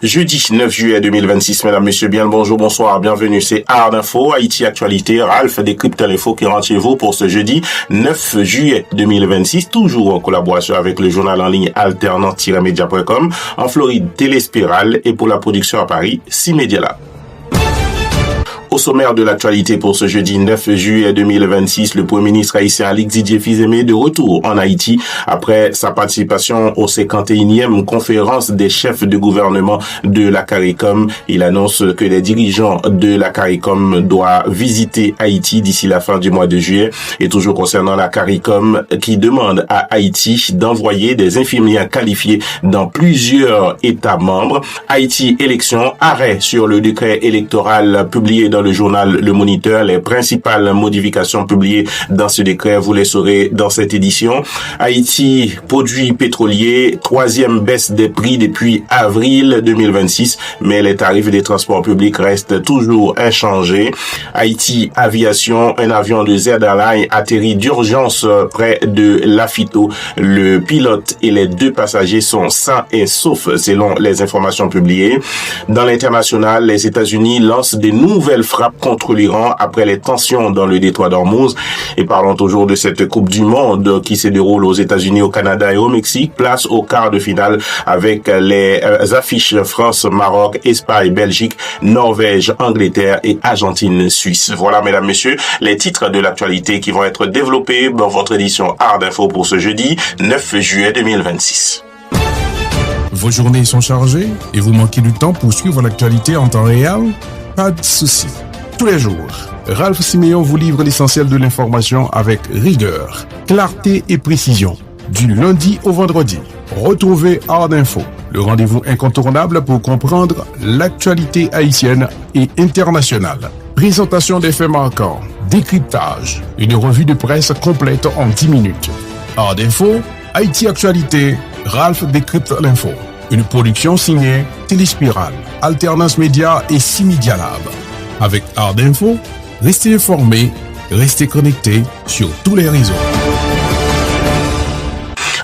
Jeudi 9 juillet 2026, mesdames, messieurs, bien le bonjour, bonsoir, bienvenue, c'est Art Info, Haïti Actualité, Ralph décrypte l'info qui rentre chez vous pour ce jeudi 9 juillet 2026, toujours en collaboration avec le journal en ligne alternant-media.com, en Floride, Téléspirale et pour la production à Paris, 6 Médias Lab. Au sommaire de l'actualité pour ce jeudi 9 juillet 2026, le Premier ministre haïtien Alix Didier Fils-Aimé de retour en Haïti après sa participation au 51e conférence des chefs de gouvernement de la CARICOM. Il annonce que les dirigeants de la CARICOM doivent visiter Haïti d'ici la fin du mois de juillet. Et toujours concernant la CARICOM qui demande à Haïti d'envoyer des infirmières qualifiées dans plusieurs États membres. Haïti élection, arrêt sur le décret électoral publié dans le journal Le Moniteur. Les principales modifications publiées dans ce décret, vous les saurez dans cette édition. Haïti, produits pétroliers, troisième baisse des prix depuis avril 2026, mais les tarifs des transports publics restent toujours inchangés. Haïti, aviation, un avion de Z Airlines atterrit d'urgence près de Lafito. Le pilote et les deux passagers sont sains et saufs selon les informations publiées. Dans l'international, les États-Unis lancent des nouvelles frappe contre l'Iran après les tensions dans le détroit d'Ormuz. Et parlons toujours de cette Coupe du Monde qui se déroule aux États-Unis, au Canada et au Mexique. Place au quart de finale avec les affiches France, Maroc, Espagne, Belgique, Norvège, Angleterre et Argentine, Suisse. Voilà, mesdames, messieurs, les titres de l'actualité qui vont être développés dans votre édition Art Info pour ce jeudi 9 juillet 2026. Vos journées sont chargées et vous manquez du temps pour suivre l'actualité en temps réel? Pas de souci. Tous les jours, Ralph Siméon vous livre l'essentiel de l'information avec rigueur, clarté et précision. Du lundi au vendredi, retrouvez Art Info, le rendez-vous incontournable pour comprendre l'actualité haïtienne et internationale. Présentation des faits marquants, décryptage, une revue de presse complète en 10 minutes. Art Info, Haïti Actualité, Ralph décrypte l'info. Une production signée Téléspirale, Alternance Média et 6 Médias Lab. Avec Art Info, restez informés, restez connectés sur tous les réseaux.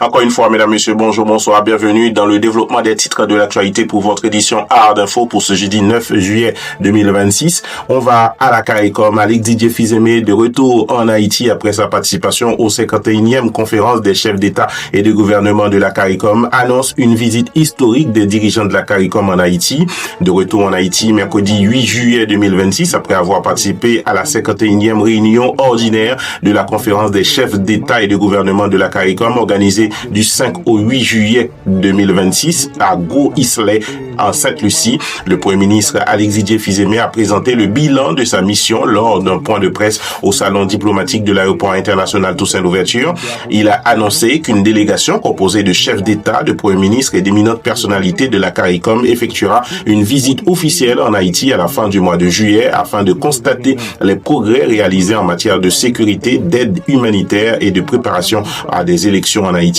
Encore une fois, mesdames, messieurs, bonjour, bonsoir, bienvenue dans le développement des titres de l'actualité pour votre édition Art Info pour ce jeudi 9 juillet 2026. On va à la CARICOM. Alix Didier Fils-Aimé de retour en Haïti après sa participation au 51e conférence des chefs d'État et de gouvernement de la CARICOM annonce une visite historique des dirigeants de la CARICOM en Haïti. De retour en Haïti, mercredi 8 juillet 2026, après avoir participé à la 51e réunion ordinaire de la conférence des chefs d'État et de gouvernement de la CARICOM organisée du 5 au 8 juillet 2026 à Gros-Islet en Sainte-Lucie. Le Premier ministre Alix Didier Fils-Aimé a présenté le bilan de sa mission lors d'un point de presse au salon diplomatique de l'aéroport international Toussaint Louverture. Il a annoncé qu'une délégation composée de chefs d'État, de Premier ministre et d'éminentes personnalités de la CARICOM effectuera une visite officielle en Haïti à la fin du mois de juillet afin de constater les progrès réalisés en matière de sécurité, d'aide humanitaire et de préparation à des élections en Haïti.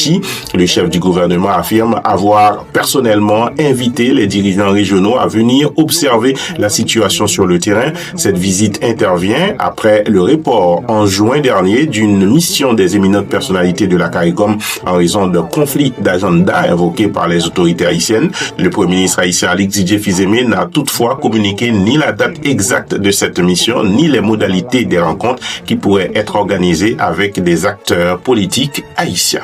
Le chef du gouvernement affirme avoir personnellement invité les dirigeants régionaux à venir observer la situation sur le terrain. Cette visite intervient après le report en juin dernier d'une mission des éminentes personnalités de la CARICOM en raison de conflits d'agenda invoqués par les autorités haïtiennes. Le Premier ministre haïtien Alix Didier Fils-Aimé n'a toutefois communiqué ni la date exacte de cette mission, ni les modalités des rencontres qui pourraient être organisées avec des acteurs politiques haïtiens.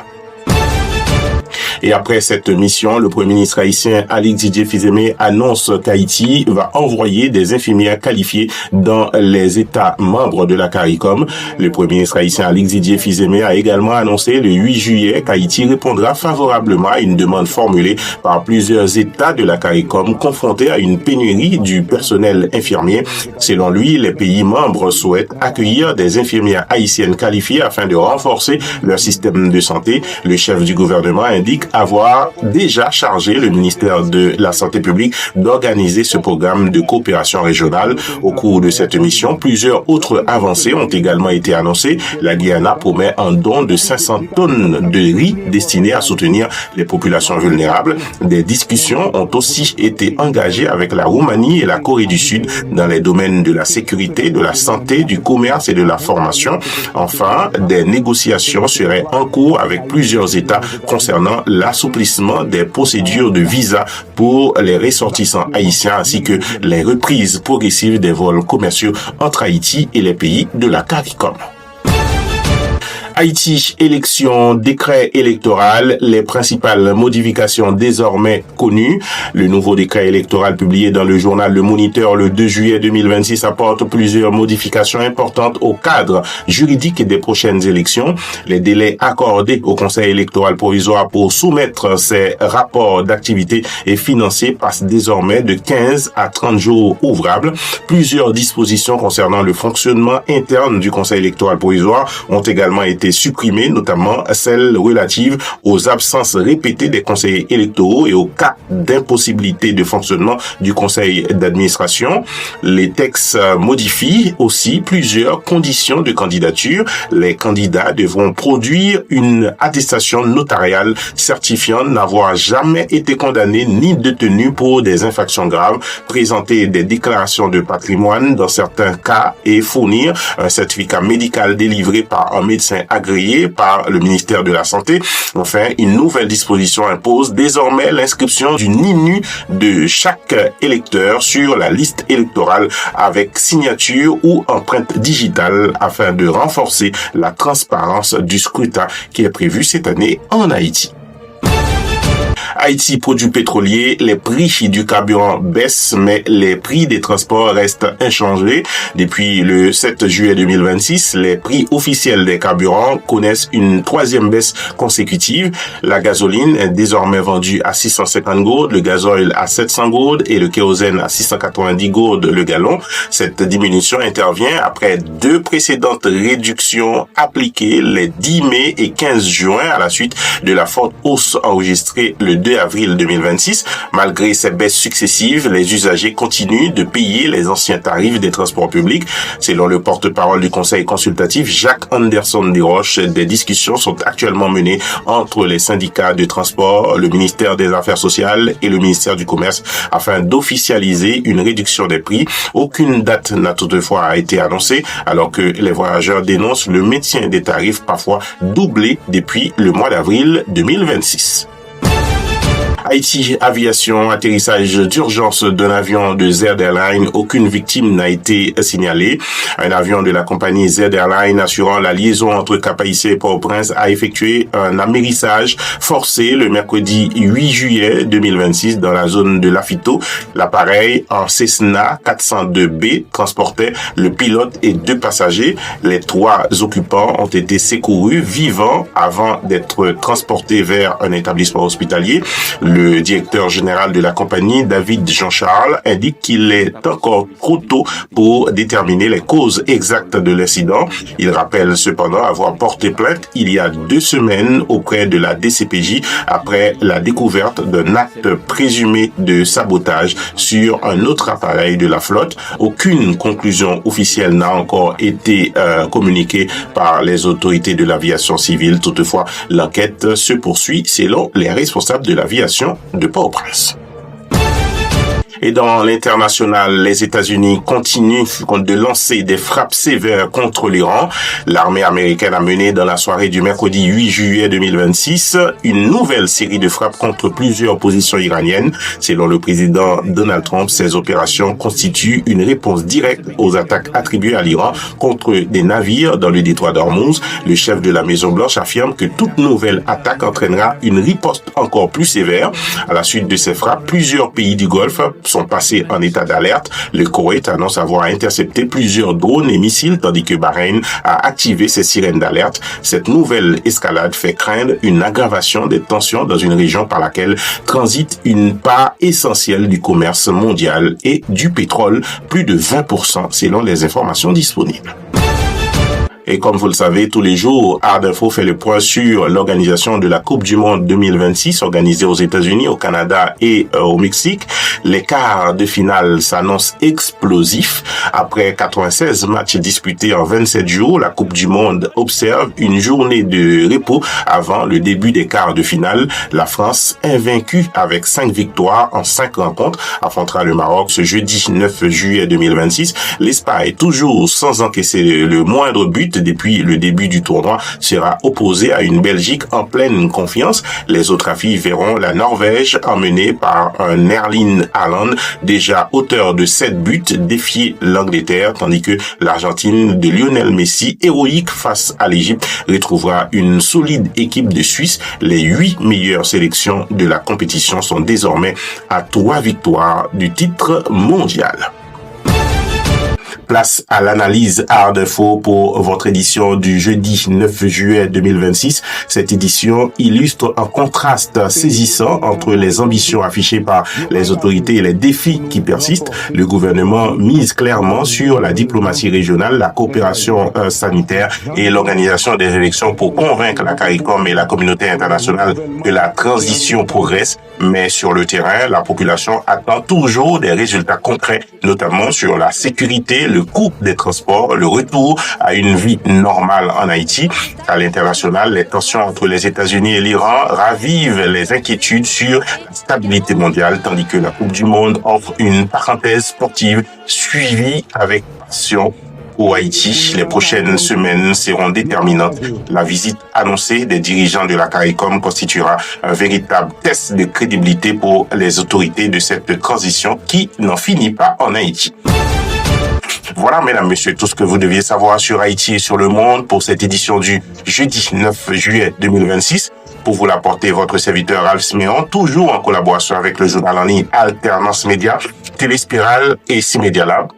Et après cette mission, le Premier ministre haïtien Alix Didier Fils-Aimé annonce qu'Haïti va envoyer des infirmières qualifiées dans les États membres de la CARICOM. Le Premier ministre haïtien Alix Didier Fils-Aimé a également annoncé le 8 juillet qu'Haïti répondra favorablement à une demande formulée par plusieurs États de la CARICOM confrontés à une pénurie du personnel infirmier. Selon lui, les pays membres souhaitent accueillir des infirmières haïtiennes qualifiées afin de renforcer leur système de santé. Le chef du gouvernement indique avoir déjà chargé le ministère de la Santé publique d'organiser ce programme de coopération régionale. Au cours de cette mission, plusieurs autres avancées ont également été annoncées. La Guyana promet un don de 500 tonnes de riz destiné à soutenir les populations vulnérables. Des discussions ont aussi été engagées avec la Roumanie et la Corée du Sud dans les domaines de la sécurité, de la santé, du commerce et de la formation. Enfin, des négociations seraient en cours avec plusieurs États concernant l'assouplissement des procédures de visa pour les ressortissants haïtiens ainsi que les reprises progressives des vols commerciaux entre Haïti et les pays de la CARICOM. Haïti, élection, décret électoral, les principales modifications désormais connues. Le nouveau décret électoral publié dans le journal Le Moniteur le 2 juillet 2026 apporte plusieurs modifications importantes au cadre juridique des prochaines élections. Les délais accordés au Conseil électoral provisoire pour soumettre ses rapports d'activité et financiers passent désormais de 15 à 30 jours ouvrables. Plusieurs dispositions concernant le fonctionnement interne du Conseil électoral provisoire ont également été supprimées, notamment celles relatives aux absences répétées des conseillers électoraux et aux cas d'impossibilité de fonctionnement du conseil d'administration. Les textes modifient aussi plusieurs conditions de candidature. Les candidats devront produire une attestation notariale certifiant n'avoir jamais été condamnés ni détenus pour des infractions graves, présenter des déclarations de patrimoine dans certains cas et fournir un certificat médical délivré par un médecin agréé par le ministère de la Santé. Enfin, une nouvelle disposition impose désormais l'inscription du NINU de chaque électeur sur la liste électorale avec signature ou empreinte digitale afin de renforcer la transparence du scrutin qui est prévu cette année en Haïti. Haïti, produits pétroliers, les prix du carburant baissent, mais les prix des transports restent inchangés. Depuis le 7 juillet 2026, les prix officiels des carburants connaissent une troisième baisse consécutive. La gasoline est désormais vendue à 650 gourdes, le gasoil à 700 gourdes et le kérosène à 690 gourdes le gallon. Cette diminution intervient après deux précédentes réductions appliquées les 10 mai et 15 juin à la suite de la forte hausse enregistrée le 2 avril 2026. Malgré ces baisses successives, les usagers continuent de payer les anciens tarifs des transports publics. Selon le porte-parole du conseil consultatif, Jacques Anderson Desroches, des discussions sont actuellement menées entre les syndicats de transport, le ministère des Affaires sociales et le ministère du Commerce afin d'officialiser une réduction des prix. Aucune date n'a toutefois été annoncée, alors que les voyageurs dénoncent le maintien des tarifs parfois doublés depuis le mois d'avril 2026. Haïti, aviation, atterrissage d'urgence d'un avion de Z Airlines. Aucune victime n'a été signalée. Un avion de la compagnie Z Airlines assurant la liaison entre Cap-Haïtien et Port-au-Prince a effectué un amérissage forcé le mercredi 8 juillet 2026 dans la zone de Lafito. L'appareil, un Cessna 402B, transportait le pilote et deux passagers. Les trois occupants ont été secourus vivants avant d'être transportés vers un établissement hospitalier. Le directeur général de la compagnie, David Jean-Charles, indique qu'il est encore trop tôt pour déterminer les causes exactes de l'incident. Il rappelle cependant avoir porté plainte il y a 2 semaines auprès de la DCPJ après la découverte d'un acte présumé de sabotage sur un autre appareil de la flotte. Aucune conclusion officielle n'a encore été communiquée par les autorités de l'aviation civile. Toutefois, l'enquête se poursuit selon les responsables de l'aviation de Port-au-Prince. Et dans l'international, les États-Unis continuent de lancer des frappes sévères contre l'Iran. L'armée américaine a mené dans la soirée du mercredi 8 juillet 2026 une nouvelle série de frappes contre plusieurs positions iraniennes. Selon le président Donald Trump, ces opérations constituent une réponse directe aux attaques attribuées à l'Iran contre des navires dans le détroit d'Ormuz. Le chef de la Maison-Blanche affirme que toute nouvelle attaque entraînera une riposte encore plus sévère. À la suite de ces frappes, plusieurs pays du Golfe sont passés en état d'alerte. Le Koweït annonce avoir intercepté plusieurs drones et missiles, tandis que Bahreïn a activé ses sirènes d'alerte. Cette nouvelle escalade fait craindre une aggravation des tensions dans une région par laquelle transite une part essentielle du commerce mondial et du pétrole, plus de 20% selon les informations disponibles. Et comme vous le savez, tous les jours, Art Info fait le point sur l'organisation de la Coupe du Monde 2026 organisée aux États-Unis, au Canada et au Mexique. Les quarts de finale s'annoncent explosifs. Après 96 matchs disputés en 27 jours, la Coupe du Monde observe une journée de repos avant le début des quarts de finale. La France, invaincue avec 5 victoires en 5 rencontres, affrontera le Maroc ce jeudi 9 juillet 2026. L'Espagne, toujours sans encaisser le moindre but depuis le début du tournoi, sera opposée à une Belgique en pleine confiance. Les autres affiches verront la Norvège, emmenée par un Erling Haaland, déjà auteur de 7 buts, défier l'Angleterre, tandis que l'Argentine de Lionel Messi, héroïque face à l'Égypte, retrouvera une solide équipe de Suisse. Les 8 meilleures sélections de la compétition sont désormais à 3 victoires du titre mondial. Place à l'analyse Art Info pour votre édition du jeudi 9 juillet 2026. Cette édition illustre un contraste saisissant entre les ambitions affichées par les autorités et les défis qui persistent. Le gouvernement mise clairement sur la diplomatie régionale, la coopération sanitaire et l'organisation des élections pour convaincre la CARICOM et la communauté internationale que la transition progresse. Mais sur le terrain, la population attend toujours des résultats concrets, notamment sur la sécurité, le coût des transports, le retour à une vie normale en Haïti. À l'international, les tensions entre les États-Unis et l'Iran ravivent les inquiétudes sur la stabilité mondiale, tandis que la Coupe du Monde offre une parenthèse sportive suivie avec passion au Haïti. Les prochaines semaines seront déterminantes. La visite annoncée des dirigeants de la CARICOM constituera un véritable test de crédibilité pour les autorités de cette transition qui n'en finit pas en Haïti. Voilà, mesdames, messieurs, tout ce que vous deviez savoir sur Haïti et sur le monde pour cette édition du jeudi 9 juillet 2026. Pour vous l'apporter, votre serviteur Ralph Siméon, toujours en collaboration avec le journal en ligne Alternance Média, Téléspiral et C-Media Lab.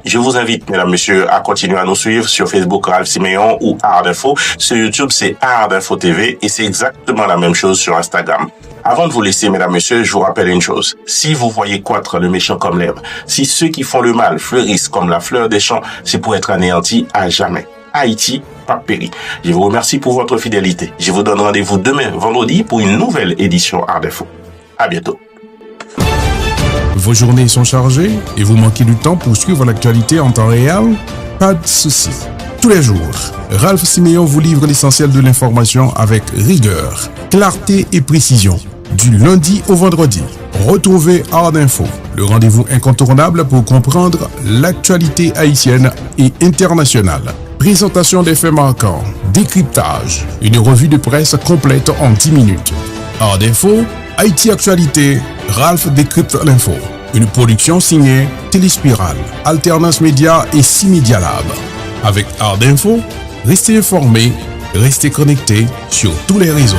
Je vous invite, mesdames, messieurs, à continuer à nous suivre sur Facebook Ralph Siméon ou Art Info. Sur YouTube, c'est Art Info TV et c'est exactement la même chose sur Instagram. Avant de vous laisser, mesdames, messieurs, je vous rappelle une chose. Si vous voyez croître le méchant comme l'herbe, si ceux qui font le mal fleurissent comme la fleur des champs, c'est pour être anéantis à jamais. Haïti, pas péri. Je vous remercie pour votre fidélité. Je vous donne rendez-vous demain, vendredi, pour une nouvelle édition Art Info. À bientôt. Vos journées sont chargées et vous manquez du temps pour suivre l'actualité en temps réel? Pas de souci. Tous les jours, Ralph Siméon vous livre l'essentiel de l'information avec rigueur, clarté et précision. Du lundi au vendredi, retrouvez Art Info, le rendez-vous incontournable pour comprendre l'actualité haïtienne et internationale. Présentation des faits marquants, décryptage, une revue de presse complète en 10 minutes. Art Info, Haïti Actualité, Ralph décrypte l'info. Une production signée Téléspiral, Alternance Média et C-Media Lab. Avec Art Info, restez informés, restez connectés sur tous les réseaux.